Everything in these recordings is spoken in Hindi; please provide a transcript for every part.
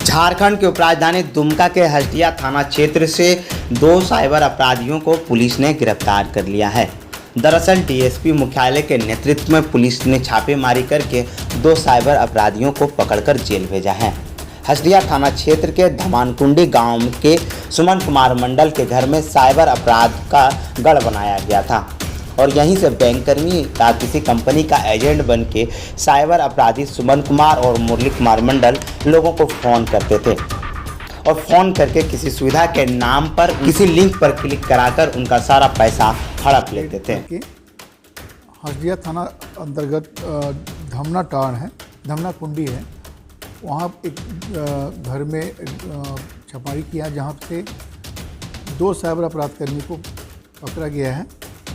झारखंड के उपराजधानी दुमका के हसदिया थाना क्षेत्र से 2 साइबर अपराधियों को पुलिस ने गिरफ्तार कर लिया है। दरअसल डीएसपी मुख्यालय के नेतृत्व में पुलिस ने छापेमारी करके 2 साइबर अपराधियों को पकड़कर जेल भेजा है। हसदिया थाना क्षेत्र के धमानकुंडी गांव के सुमन कुमार मंडल के घर में साइबर अपराध का गढ़ बनाया गया था और यहीं से बैंककर्मी या किसी कंपनी का एजेंट बन के साइबर अपराधी सुमन कुमार और मुरली कुमार मंडल लोगों को फ़ोन करते थे और फ़ोन करके किसी सुविधा के नाम पर किसी लिंक पर क्लिक कराकर उनका सारा पैसा हड़प लेते थे। हसदिया थाना अंतर्गत धमना टाड़ है, धमना कुंडी है, वहाँ एक घर में छापेमारी किया जहाँ से 2 साइबर अपराध कर्मी को पकड़ा गया है।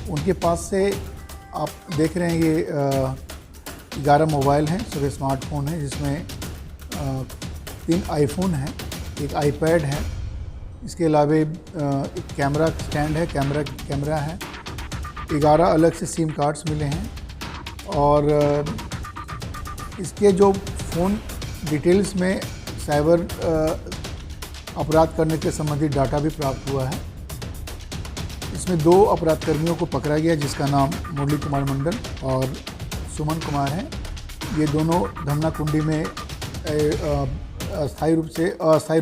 उनके पास से आप देख रहे हैं ये 11 मोबाइल हैं, सभी स्मार्टफोन हैं, जिसमें 3 आईफोन हैं, एक आईपैड है, इसके अलावा एक कैमरा स्टैंड है, कैमरा है, 11 अलग से सिम कार्ड्स मिले हैं और इसके जो फ़ोन डिटेल्स में साइबर अपराध करने के संबंधित डाटा भी प्राप्त हुआ है। इसमें 2 अपराध कर्मियों को पकड़ा गया जिसका नाम मुरली कुमार मंडल और सुमन कुमार है। ये दोनों धमना कुंडी में अस्थायी रूप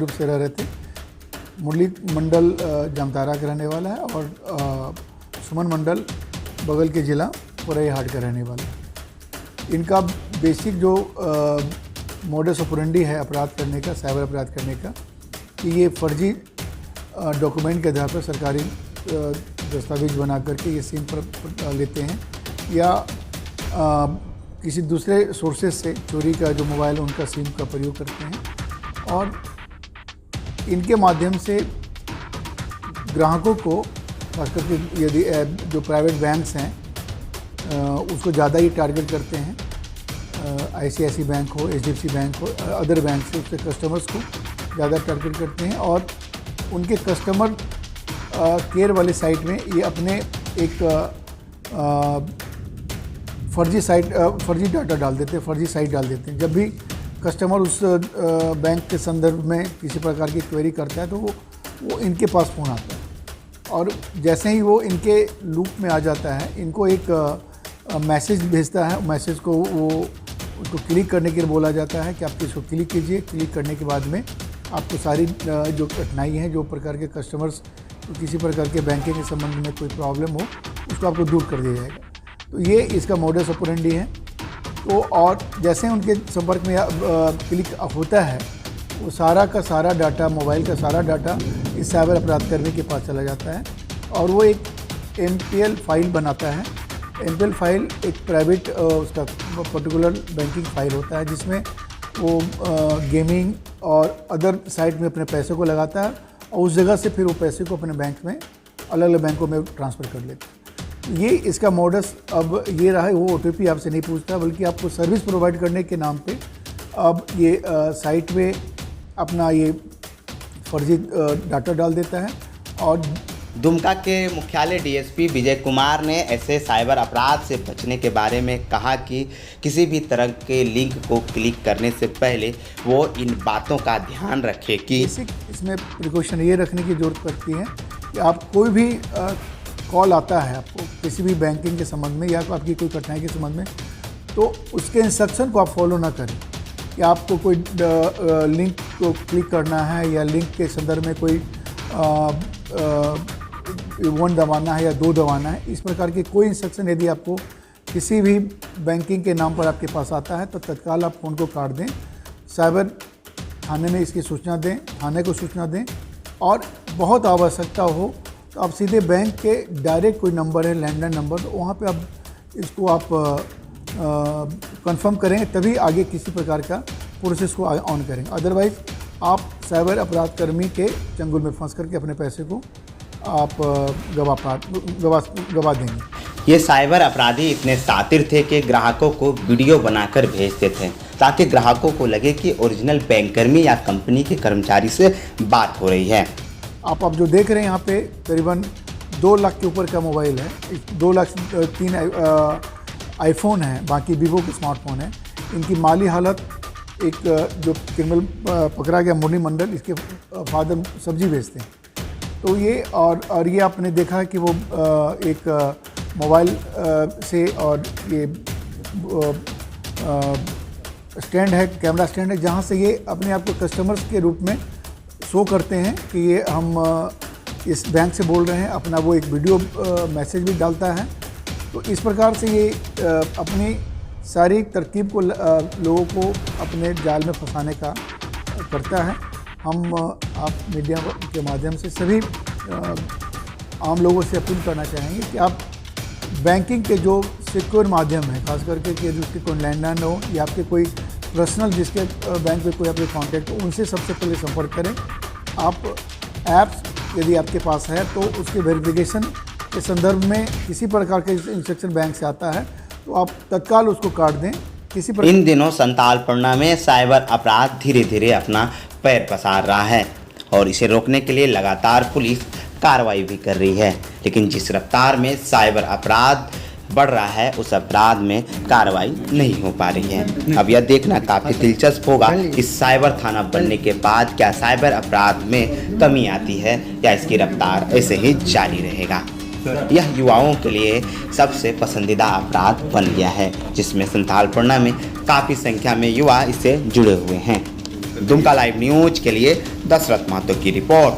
से रह रहे थे। मुरली मंडल जामताड़ा का रहने वाला है और सुमन मंडल बगल के ज़िला पोरैयाहाट का रहने वाला है। इनका बेसिक जो मोडस ऑपरेंडी है अपराध करने का, साइबर अपराध करने का, कि ये फर्जी डॉक्यूमेंट के आधार पर सरकारी दस्तावेज बना करके ये सिम पर लेते हैं या किसी दूसरे सोर्सेज से चोरी का जो मोबाइल उनका सिम का प्रयोग करते हैं और इनके माध्यम से ग्राहकों को खास करके यदि जो प्राइवेट बैंक्स हैं उसको ज़्यादा ही टारगेट करते हैं। ICICI बैंक हो, HDFC बैंक हो, अदर बैंक से उसके कस्टमर्स को ज़्यादा टारगेट करते हैं और उनके कस्टमर केयर वाले साइट में ये अपने एक फर्जी डाटा डाल देते हैं, फर्जी साइट डाल देते हैं। जब भी कस्टमर उस बैंक के संदर्भ में किसी प्रकार की क्वेरी करता है तो वो इनके पास फ़ोन आता है और जैसे ही वो इनके लूप में आ जाता है, इनको एक मैसेज भेजता है। मैसेज को वो उसको क्लिक करने के लिए बोला जाता है कि आप इसको क्लिक कीजिए। क्लिक करने के बाद में आपको सारी जो कठिनाई है, जो प्रकार के कस्टमर्स किसी प्रकार के बैंकिंग के संबंध में कोई प्रॉब्लम हो, उसको आपको दूर कर दिया जाएगा। तो ये इसका मोडस ऑपरेंडी है। तो और जैसे उनके संपर्क में क्लिक होता है, वो सारा का सारा डाटा, मोबाइल का सारा डाटा इस साइबर अपराध कर्मी के पास चला जाता है और वो एक MPL फाइल बनाता है। MPL फाइल एक प्राइवेट उसका पर्टिकुलर बैंकिंग फाइल होता है जिसमें वो गेमिंग और अदर साइट में अपने पैसे को लगाता है और उस जगह से फिर वो पैसे को अपने बैंक में, अलग अलग बैंकों में ट्रांसफ़र कर लेता है। ये इसका मोडस अब ये रहा है। वो OTP आपसे नहीं पूछता, बल्कि आपको सर्विस प्रोवाइड करने के नाम पे अब ये साइट में अपना ये फर्जी डाटा डाल देता है। और दुमका के मुख्यालय डीएसपी विजय कुमार ने ऐसे साइबर अपराध से बचने के बारे में कहा कि किसी भी तरह के लिंक को क्लिक करने से पहले वो इन बातों का ध्यान रखे कि इसमें प्रिकॉशन ये रखने की ज़रूरत पड़ती है कि आप कोई भी कॉल आता है आपको किसी भी बैंकिंग के संबंध में या आपकी कोई कठिनाई के संबंध में, तो उसके इंस्ट्रक्शन को आप फॉलो ना करें कि आपको कोई लिंक को क्लिक करना है या लिंक के संदर्भ में कोई 1 दबाना है या 2 दबाना है। इस प्रकार के कोई इंस्ट्रक्शन यदि आपको किसी भी बैंकिंग के नाम पर आपके पास आता है तो तत्काल आप फ़ोन को काट दें, साइबर थाने में इसकी सूचना दें, थाने को सूचना दें और बहुत आवश्यकता हो तो आप सीधे बैंक के डायरेक्ट कोई नंबर है, लैंडलाइन नंबर, तो वहाँ पे आप इसको आप कंफर्म करें, तभी आगे किसी प्रकार का प्रोसेस को ऑन करें। अदरवाइज़ आप साइबर अपराध कर्मी के चंगुल में फंस करके अपने पैसे को आप गवा देंगे। ये साइबर अपराधी इतने शातिर थे कि ग्राहकों को वीडियो बनाकर भेजते थे ताकि ग्राहकों को लगे कि ओरिजिनल बैंककर्मी या कंपनी के कर्मचारी से बात हो रही है। आप जो देख रहे हैं यहाँ पे करीबन 2 लाख के ऊपर का मोबाइल है, 2 लाख 3 आईफोन है, बाकी वीवो के स्मार्टफोन है। इनकी माली हालत एक जो क्रिमिनल पकड़ा गया मुरली मंडल, इसके फादर सब्जी बेचते हैं। तो ये और ये आपने देखा कि वो एक मोबाइल से और ये स्टैंड है, कैमरा स्टैंड है, जहाँ से ये अपने आप को कस्टमर्स के रूप में शो करते हैं कि ये हम इस बैंक से बोल रहे हैं। अपना वो एक वीडियो मैसेज भी डालता है। तो इस प्रकार से ये अपनी सारी तरकीब को लोगों को अपने जाल में फंसाने का करता है। हम आप मीडिया के माध्यम से सभी आम लोगों से अपील करना चाहेंगे कि आप बैंकिंग के जो सिक्योर माध्यम है, खास करके कि जिसके कोई लैंडलाइन हो या आपके कोई पर्सनल जिसके बैंक में कोई आपके कॉन्टैक्ट हो, उनसे सबसे पहले संपर्क करें। आप ऐप्स यदि आपके पास है तो उसके वेरिफिकेशन के संदर्भ में किसी प्रकार के इंस्ट्रक्शन बैंक से आता है तो आप तत्काल उसको काट दें। किसी प्रकार इन दिनों संथालपन्ना में साइबर अपराध धीरे धीरे अपना पैर पसार रहा है और इसे रोकने के लिए लगातार पुलिस कार्रवाई भी कर रही है, लेकिन जिस रफ्तार में साइबर अपराध बढ़ रहा है उस अपराध में कार्रवाई नहीं हो पा रही है। अब यह देखना काफ़ी दिलचस्प होगा कि साइबर थाना बनने के बाद क्या साइबर अपराध में कमी आती है या इसकी रफ्तार ऐसे ही जारी रहेगा। यह युवाओं के लिए सबसे पसंदीदा अपराध बन गया है, जिसमें संथालपन्ना में काफ़ी संख्या में युवा इससे जुड़े हुए हैं। दुमका लाइव न्यूज के लिए दशरथ महतो की रिपोर्ट।